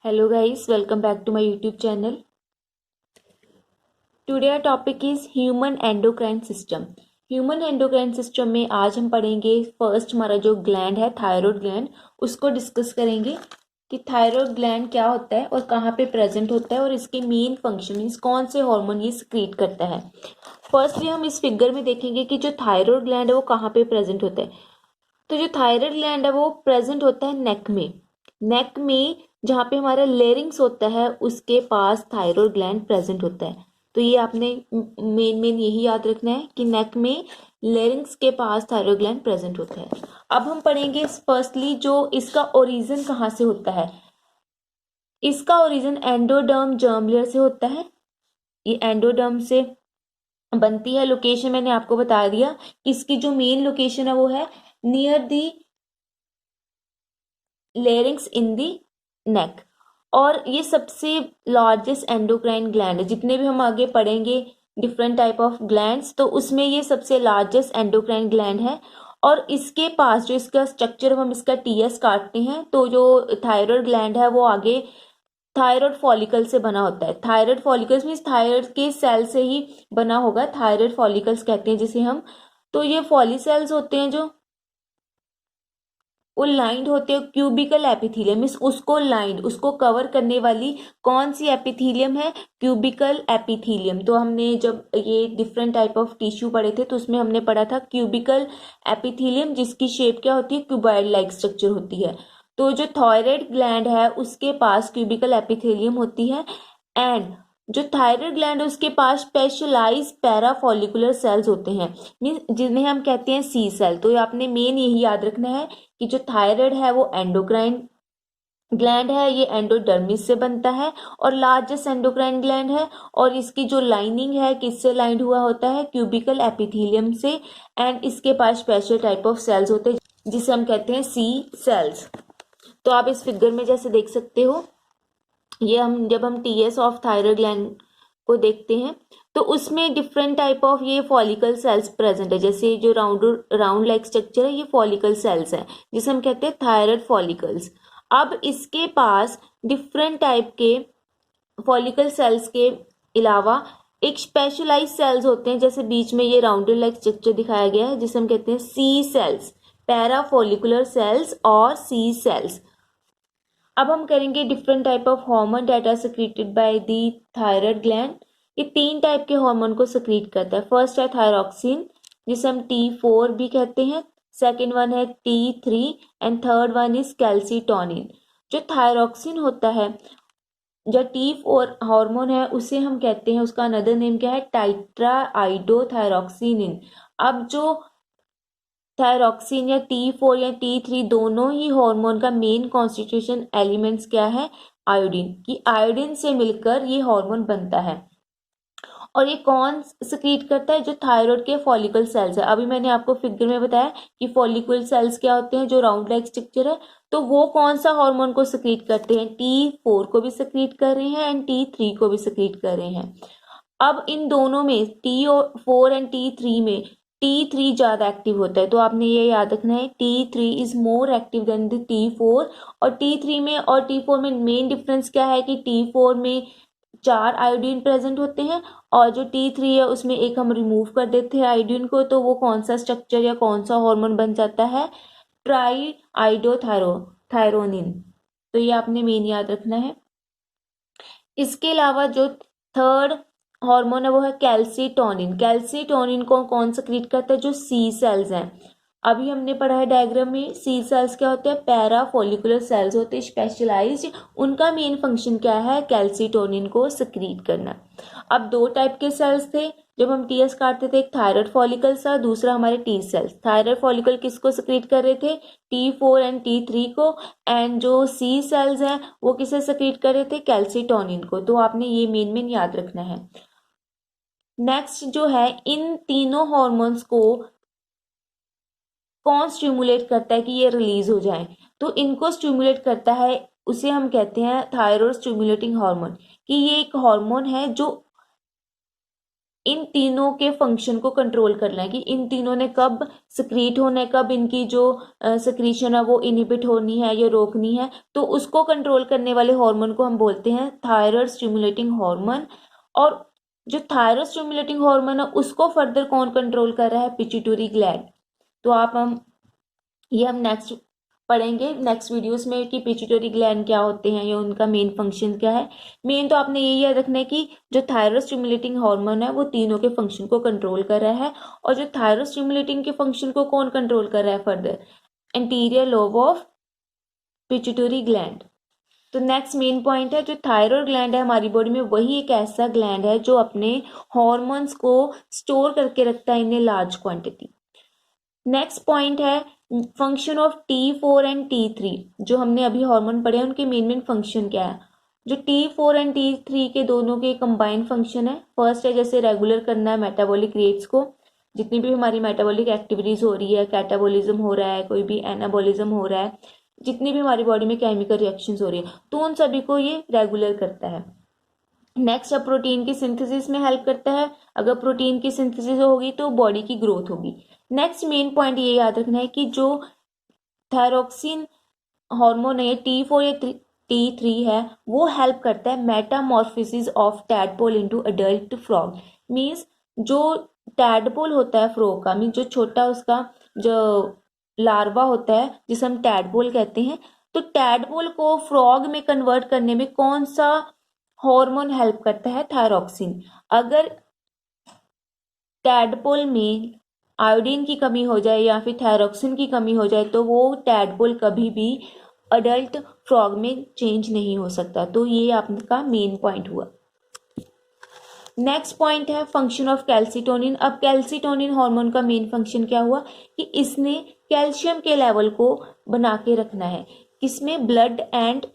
Hello guys, welcome back to my YouTube channel. Today our topic is Human Endocrine System. Human Endocrine System में आज हम पढ़ेंगे first हमारा जो gland है थायराइड ग्लैंड, उसको डिस्कस करेंगे कि थायराइड ग्लैंड क्या होता है और कहाँ पे प्रेजेंट होता है और इसके मेन फंक्शन मीन्स कौन से हार्मोन ये सिक्रीट करता है। फर्स्टली हम इस फिगर में देखेंगे कि जो थायराइड ग्लैंड है वो कहाँ पे प्रेजेंट होता है। तो जो थायराइड ग्लैंड है वो प्रेजेंट होता है नेक में जहाँ पे हमारा लेरिंग्स होता है उसके पास थायराइड ग्लैंड प्रेजेंट होता है। तो ये आपने मेन यही याद रखना है कि नेक में लेरिंग्स के पास थायराइड ग्लैंड प्रेजेंट होता है। अब हम पढ़ेंगे फर्स्टली जो इसका ओरिजिन कहाँ से होता है। इसका ओरिजिन एंडोडर्म जर्म लेयर से होता है। ये एंडोडर्म से बनती है। लोकेशन मैंने आपको बता दिया। इसकी जो मेन लोकेशन है वो है नियर दी लेरिंग्स इन दी नेक। और ये सबसे लार्जेस्ट एंडोक्राइन ग्लैंड है। जितने भी हम आगे पढ़ेंगे डिफरेंट टाइप ऑफ ग्लैंड्स, तो उसमें ये सबसे लार्जेस्ट एंडोक्राइन ग्लैंड है। और इसके पास जो इसका स्ट्रक्चर, हम इसका टीएस काटते हैं तो जो थायराइड ग्लैंड है वो आगे थायराइड फॉलिकल से बना होता है। थायराइड फॉलिकल्स मीन्स थायराइड के सेल से ही बना होगा। थायराइड फॉलिकल्स कहते हैं जिसे हम। तो ये फॉलीसेल्स होते हैं जो वो लाइंड होते हैं क्यूबिकल एपिथीलियम मीन्स उसको लाइंड, उसको कवर करने वाली कौन सी एपिथीलियम है, क्यूबिकल एपिथीलियम। तो हमने जब ये डिफरेंट टाइप ऑफ टिश्यू पढ़े थे तो उसमें हमने पढ़ा था क्यूबिकल एपिथीलियम, जिसकी शेप क्या होती है, क्यूबॉइड लाइक स्ट्रक्चर होती है। तो जो थायराइड ग्लैंड है उसके पास क्यूबिकल एपिथेलियम होती है। एंड जो थायराइड ग्लैंड है उसके पास स्पेशलाइज पैराफॉलिकुलर सेल्स होते हैं मीन जिन्हें हम कहते हैं सी सेल। तो आपने मेन यही याद रखना है कि जो थायराइड है वो एंडोक्राइन ग्लैंड है, ये एंडोडर्मिस से बनता है और लार्जेस्ट एंडोक्राइन ग्लैंड है। और इसकी जो लाइनिंग है किससे लाइंड हुआ होता है, क्यूबिकल एपिथेलियम से। एंड इसके पास स्पेशल टाइप ऑफ सेल्स होते हैं जिसे हम कहते हैं सी सेल्स। तो आप इस फिगर में जैसे देख सकते हो, ये हम जब हम टीएस ऑफ थायराइड ग्लैंड को देखते हैं तो उसमें डिफरेंट टाइप ऑफ ये फॉलिकल सेल्स प्रेजेंट है। जैसे जो राउंड लाइक स्ट्रक्चर है ये फॉलिकल सेल्स है जिसे हम कहते हैं थायराइड फॉलिकल्स। अब इसके पास डिफरेंट टाइप के फॉलिकल सेल्स के अलावा एक स्पेशलाइज सेल्स होते हैं। जैसे बीच में ये राउंडेड लाइक स्ट्रक्चर दिखाया गया है जिसे हम कहते हैं सी सेल्स, पैराफॉलिकुलर सेल्स और सी सेल्स। अब हम करेंगे different type of hormone that are secreted by the thyroid gland. ये 3 टाइप के हार्मोन को सिक्रीट करता है। फर्स्ट है थायरॉक्सिन जिसे हम T4 भी कहते हैं, सेकेंड वन है T3 and third one is calcitonin. जो थायरॉक्सिन होता है, जो T4 हार्मोन है उसे हम कहते हैं, उसका अनदर नेम क्या है, टाइट्रा आइडोथायरॉक्सिनिन। अब जो थायरॉक्सिन या T4 या T3 दोनों ही हार्मोन का मेन कॉन्स्टिट्यूशन एलिमेंट्स क्या है, आयोडीन। कि आयोडीन से मिलकर ये हार्मोन बनता है। और ये कौन सिक्रीट करता है, जो थायराइड के फॉलिकल सेल्स है। अभी मैंने आपको फिगर में बताया कि फॉलिकल सेल्स क्या होते हैं, जो राउंड लाइक स्ट्रक्चर है। तो वो कौन सा हार्मोन को सिक्रीट करते हैं, T4 को भी सिक्रीट कर रहे हैं एंड T3 को भी सिक्रीट कर रहे हैं। अब इन दोनों में T4 एंड T3 में T3 ज्यादा एक्टिव होता है। तो आपने ये याद रखना है T3 is more active than the T4। और T3 में और T4 में मेन डिफरेंस क्या है कि T4 में 4 आयोडीन प्रेजेंट होते हैं और जो T3 है उसमें एक हम रिमूव कर देते हैं आयोडीन को। तो वो कौन सा स्ट्रक्चर या कौन सा हार्मोन बन जाता है, ट्राई आइडोथायरोनिन। तो ये आपने मेन याद रखना है। इसके अलावा जो थर्ड हार्मोन है वो है कैल्सीटोनिन। कैल्सीटोनिन को कौन सिक्रीट करता है, जो सी सेल्स हैं। अभी हमने पढ़ा है डायग्राम में, सी सेल्स क्या होते हैं, पैराफोलिकुलर सेल्स होते हैं स्पेशलाइज्ड। उनका मेन फंक्शन क्या है, कैल्सीटोनिन को सिक्रीट करना। अब 2 टाइप के सेल्स थे जब हम टीएस काटते थे, एक थायराइड फॉलिकल था, दूसरा हमारे टी सेल्स। थायराइड फॉलिकल किसको सिक्रीट कर रहे थे, T4 एंड T3 को। एंड जो सी सेल्स हैं वो किसे सिक्रीट कर रहे थे, कैल्सीटोनिन को। तो आपने ये मेन याद रखना है। नेक्स्ट जो है, इन तीनों हॉर्मोन्स को कौन स्टिमुलेट करता है कि ये रिलीज हो जाए, तो इनको स्टिमुलेट करता है, उसे हम कहते हैं थायराइड स्टिमुलेटिंग हार्मोन। कि ये एक हार्मोन है जो इन तीनों के फंक्शन को कंट्रोल करना है कि इन तीनों ने कब सिक्रीट होना है, कब इनकी जो सिक्रीशन है वो इनहिबिट होनी है या रोकनी है। तो उसको कंट्रोल करने वाले हार्मोन को हम बोलते हैं थायराइड स्टिमुलेटिंग हार्मोन। और जो थायराइड स्टिमुलेटिंग हार्मोन है उसको फर्दर कौन कंट्रोल कर रहा है, पिट्यूटरी ग्लैंड। तो हम नेक्स्ट पढ़ेंगे नेक्स्ट वीडियोस में कि पिट्यूटरी ग्लैंड क्या होते हैं या उनका मेन फंक्शन क्या है। मेन तो आपने यही याद रखना है कि जो थायराइड स्टिमुलेटिंग हार्मोन है वो तीनों के फंक्शन को कंट्रोल कर रहा है। और जो थायराइड स्टिमुलेटिंग के फंक्शन को कौन कंट्रोल कर रहा है further, anterior lobe of pituitary gland. तो नेक्स्ट मेन पॉइंट है, जो थायराइड ग्लैंड है हमारी बॉडी में वही एक ऐसा ग्लैंड है जो अपने हॉर्मोन्स को स्टोर करके रखता है in large quantity. Next point है function of T4 and T3। जो हमने अभी हार्मोन पढ़े हैं उनके मेन फंक्शन क्या है। जो T4 एंड T3 के दोनों के कंबाइंड फंक्शन है, फर्स्ट है जैसे रेगुलर करना है मेटाबॉलिक रेट्स को, जितनी भी हमारी मेटाबॉलिक एक्टिविटीज हो रही है, कैटाबॉलिज्म हो रहा है, कोई भी एनाबॉलिज्म हो रहा है, जितनी भी हमारी बॉडी में केमिकल रिएक्शंस हो रही है तो उन सभी को ये रेगुलर करता है। नेक्स्ट अब प्रोटीन की सिंथेसिस में हेल्प करता है, अगर प्रोटीन की सिंथेसिस होगी तो बॉडी की ग्रोथ होगी। नेक्स्ट मेन पॉइंट ये याद रखना है कि जो थायरोक्सिन हार्मोन है T4 या T3 है वो हेल्प करता है Metamorphosis of tadpole into adult frog. Means जो टैडपोल होता है फ्रॉग का, मींस जो छोटा उसका जो लार्वा होता है जिसे हम टैडपोल कहते हैं, तो टैडपोल को फ्रॉग में कन्वर्ट करने में कौन सा हार्मोन हेल्प करता है, थायरोक्सिन। अगर टैडपोल में आयोडीन की कमी हो जाए या फिर थायरोक्सिन की कमी हो जाए तो वो टैडपोल कभी भी अडल्ट फ्रॉग में चेंज नहीं हो सकता। तो ये आपका मेन पॉइंट हुआ। नेक्स्ट पॉइंट है फंक्शन ऑफ कैल्सिटोनिन। अब कैल्सिटोनिन हार्मोन का मेन फंक्शन क्या हुआ कि इसने कैल्शियम के लेवल को बना के रखना है, किसमें, ब्लड एंड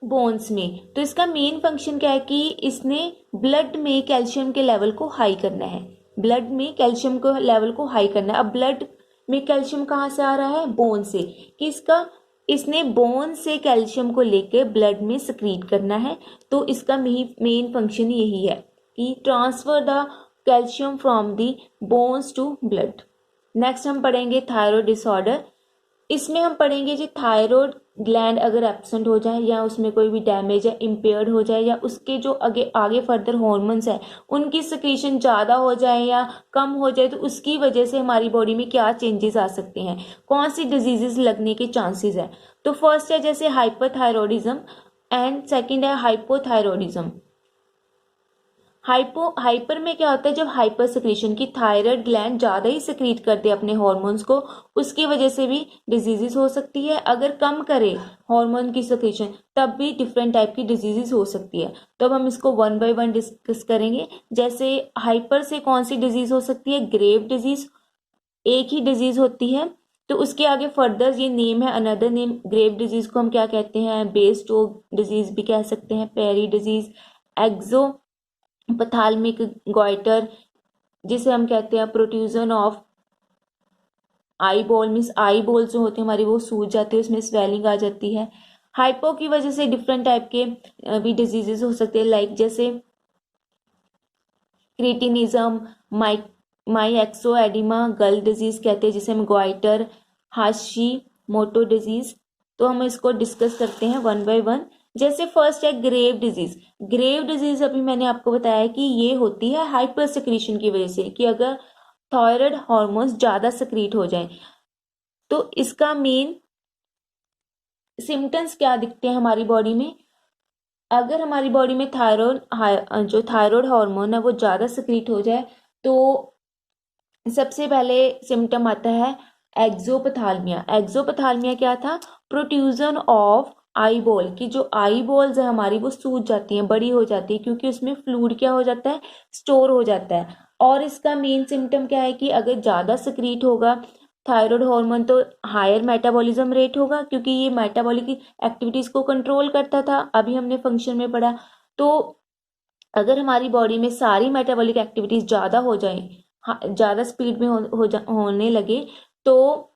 बोन्स में। तो इसका मेन फंक्शन क्या है कि इसने ब्लड में कैल्शियम के लेवल को हाई करना है, ब्लड में कैल्शियम को लेवल को हाई करना है। अब ब्लड में कैल्शियम कहाँ से आ रहा है, बोन से, कि इसने बोन से कैल्शियम को लेकर ब्लड में सक्रीट करना है। तो इसका मेन फंक्शन यही है कि transfer the calcium from the bones to blood. Next हम पढ़ेंगे थायराइड डिसऑर्डर। इसमें हम पढ़ेंगे जो थायराइड ग्लैंड अगर एब्सेंट हो जाए या उसमें कोई भी डैमेज है, इम्पेयर्ड हो जाए, या उसके जो आगे फर्दर हॉर्मोन्स है उनकी सिक्रीशन ज़्यादा हो जाए या कम हो जाए, तो उसकी वजह से हमारी बॉडी में क्या चेंजेस आ सकते हैं, कौन सी डिजीजेस लगने के चांसेस है। तो फर्स्ट है जैसे हाइपरथायरॉयडिज्म एंड सेकंड है हाइपोथायरॉयडिज्म। हाइपर में क्या होता है, जब हाइपर सिक्रीशन की थायराइड ग्लैंड ज़्यादा ही सिक्रीट कर दे अपने हॉर्मोन्स को, उसकी वजह से भी डिजीजेस हो सकती है। अगर कम करे हार्मोन की सिक्रीशन तब भी डिफरेंट टाइप की डिजीजेस हो सकती है। तो अब हम इसको वन बाय वन डिस्कस करेंगे। जैसे हाइपर से कौन सी डिजीज हो सकती है, ग्रेव डिजीज एक ही डिजीज होती है। तो उसके आगे फर्दर ये नेम है, अनदर नेम। ग्रेव डिजीज को हम क्या कहते हैं, बेस्टोक डिजीज भी कह सकते हैं, पेरी डिजीज, एक्सो पथालमिक गॉइटर जिसे हम कहते हैं protrusion of eye ball, means eye ball जो होते हैं हमारी वो सूज जाती है, उसमें स्वेलिंग आ जाती है। हाइपो की वजह से डिफरेंट टाइप के भी डिजीजेस हो सकते हैं, लाइक जैसे क्रिटिनिज्म, माई एक्सो एडिमा, गल डिजीज कहते हैं जिसे हम गॉइटर, हाशी मोटो डिजीज। तो हम इसको डिस्कस करते हैं वन बाय वन। जैसे फर्स्ट है ग्रेव डिजीज। ग्रेव डिजीज अभी मैंने आपको बताया कि ये होती है हाइपर सिक्रीशन की वजह से, कि अगर थायराइड हार्मोन्स ज्यादा सिक्रीट हो जाए तो इसका मेन सिम्टम्स क्या दिखते हैं हमारी बॉडी में। अगर हमारी बॉडी में जो थायराइड हार्मोन है वो ज्यादा सिक्रीट हो जाए तो सबसे पहले सिम्टम आता है एक्सोपथालमिया। एक्सोपथालमिया क्या था, प्रोट्रूजन ऑफ आई बॉल, की जो आई बॉल्स है हमारी वो सूज जाती हैं, बड़ी हो जाती है, क्योंकि उसमें फ्लूइड क्या हो जाता है, स्टोर हो जाता है। और इसका मेन सिम्टम क्या है कि अगर ज़्यादा सिक्रीट होगा थायराइड हार्मोन तो हायर मेटाबॉलिज्म रेट होगा, क्योंकि ये मेटाबॉलिक एक्टिविटीज़ को कंट्रोल करता था, अभी हमने फंक्शन में पढ़ा। तो अगर हमारी बॉडी में सारी मेटाबॉलिक एक्टिविटीज़ ज़्यादा हो जाए, ज़्यादा स्पीड में होने लगे, तो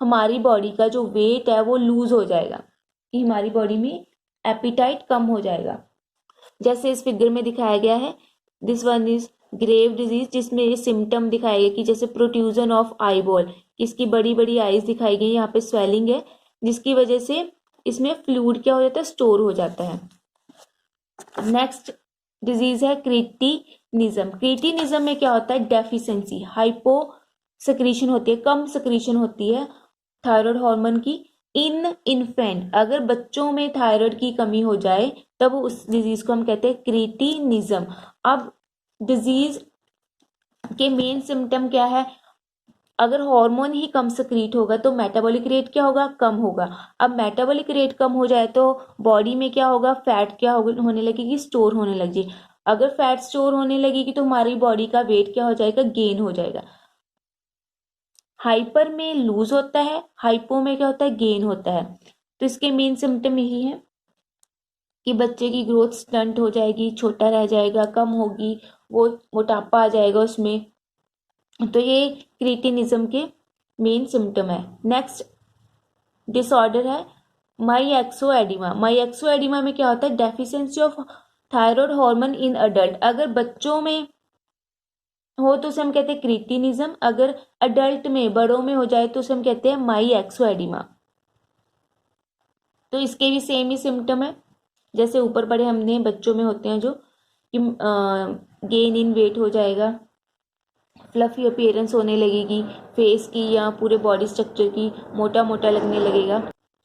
हमारी बॉडी का जो वेट है वो लूज हो जाएगा, कि हमारी बॉडी में एपिटाइट कम हो जाएगा। जैसे इस फिगर में दिखाया गया है, this one is grave disease जिसमें ये सिम्टम दिखाए गए कि जैसे प्रोट्रूजन ऑफ आई बॉल, इसकी बड़ी बड़ी आईज दिखाई गई, यहाँ पे स्वेलिंग है जिसकी वजह से इसमें फ्लूइड क्या हो जाता है, स्टोर हो जाता है। नेक्स्ट डिजीज है क्रिटिनिज्म। क्रिटिनिज्म में क्या होता है, डेफिशिएंसी, हाइपो सक्रीशन होती है, कम सक्रीशन होती है थायराइड हार्मोन की इन इन्फेंट। अगर बच्चों में थायराइड की कमी हो जाए तब उस डिजीज को हम कहते हैं क्रिटिनिज्म। अब डिजीज के मेन सिम्टम क्या है, अगर हार्मोन ही कम सक्रीट होगा तो मेटाबॉलिक रेट क्या होगा, कम होगा। अब मेटाबॉलिक रेट कम हो जाए तो बॉडी में क्या होगा, फैट क्या होने लगेगी, स्टोर होने लगेगी। अगर फैट स्टोर होने लगेगी तो हमारी बॉडी का वेट क्या हो जाएगा, गेन हो जाएगा। हाइपर में लूज होता है, हाइपो में क्या होता है, गेन होता है। तो इसके मेन सिम्टम यही है कि बच्चे की ग्रोथ स्टंट हो जाएगी, छोटा रह जाएगा, कम होगी, वो मोटापा आ जाएगा उसमें। तो ये क्रिटिनिज्म के मेन सिम्टम है। नेक्स्ट डिसऑर्डर है माईएक्सोएडिमा। माईएक्सोएडिमा में क्या होता है, deficiency of thyroid hormone in adult. अगर बच्चों में हो तो उसे हम कहते हैं क्रिटिनिज्म, अगर अडल्ट में, बड़ों में हो जाए तो उसे हम कहते हैं माईएक्सोएडिमा। तो इसके भी सेम ही सिम्टम है जैसे ऊपर पढ़े हमने, बच्चों में होते हैं जो कि गेन इन वेट हो जाएगा, फ्लफी अपीयरेंस होने लगेगी फेस की या पूरे बॉडी स्ट्रक्चर की, मोटा मोटा लगने लगेगा,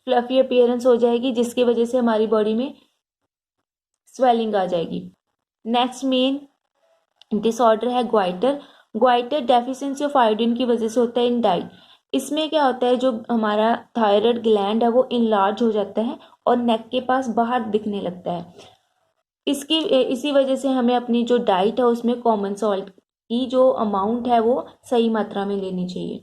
फ्लफी अपीयरेंस हो जाएगी जिसकी वजह से हमारी बॉडी में स्वेलिंग आ जाएगी। नेक्स्ट मेन डिसऑर्डर है goitre. Goitre deficiency of iodine की वजह से होता है इन डाइट। इसमें क्या होता है, जो हमारा थायराइड ग्लैंड है वो इनलार्ज हो जाता है और नेक के पास बाहर दिखने लगता है। इसी वजह से हमें अपनी जो डाइट है उसमें कॉमन सॉल्ट की जो अमाउंट है वो सही मात्रा में लेनी चाहिए।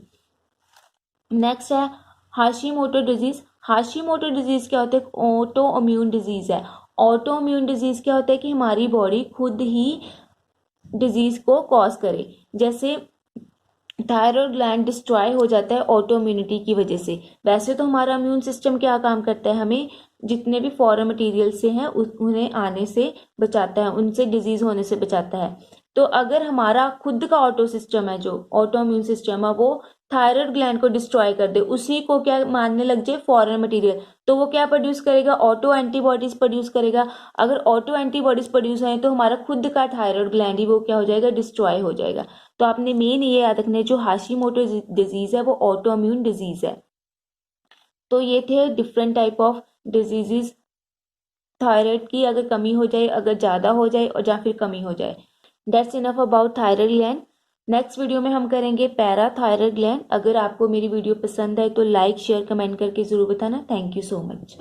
नेक्स्ट है हाशीमोटो डिजीज। हाशीमोटो डिजीज क्या होता है, ऑटो इम्यून डिजीज है। ऑटो इम्यून डिजीज क्या होता है कि हमारी बॉडी खुद ही डिजीज को कॉज करे। जैसे थायराइड ग्लैंड डिस्ट्रॉय हो जाता है ऑटो इम्यूनिटी की वजह से। वैसे तो हमारा इम्यून सिस्टम क्या काम करता है, हमें जितने भी फॉरेन मटेरियल से हैं उन्हें आने से बचाता है, उनसे डिजीज होने से बचाता है। तो अगर हमारा खुद का ऑटो सिस्टम है, जो ऑटो इम्यून सिस्टम है, वो थायराइड ग्लैंड को डिस्ट्रॉय कर दे, उसी को क्या मानने लग जाए फॉरेन मटेरियल, तो वो क्या प्रोड्यूस करेगा, ऑटो एंटीबॉडीज प्रोड्यूस करेगा। अगर ऑटो एंटीबॉडीज प्रोड्यूस हैं तो हमारा खुद का थायराइड ग्लैंड ही वो क्या हो जाएगा, डिस्ट्रॉय हो जाएगा। तो आपने मेन ये याद रखना है, जो हाशीमोटो डिजीज है वो ऑटो इम्यून डिजीज है। तो ये थे different type of diseases thyroid की, अगर कमी हो जाए, अगर ज़्यादा हो जाए और या फिर कमी हो जाए। That's enough about thyroid gland. Next video में हम करेंगे पैरा थायराइड ग्लैंड। अगर आपको मेरी वीडियो पसंद आए तो लाइक शेयर कमेंट करके ज़रूर बताना। Thank you so much.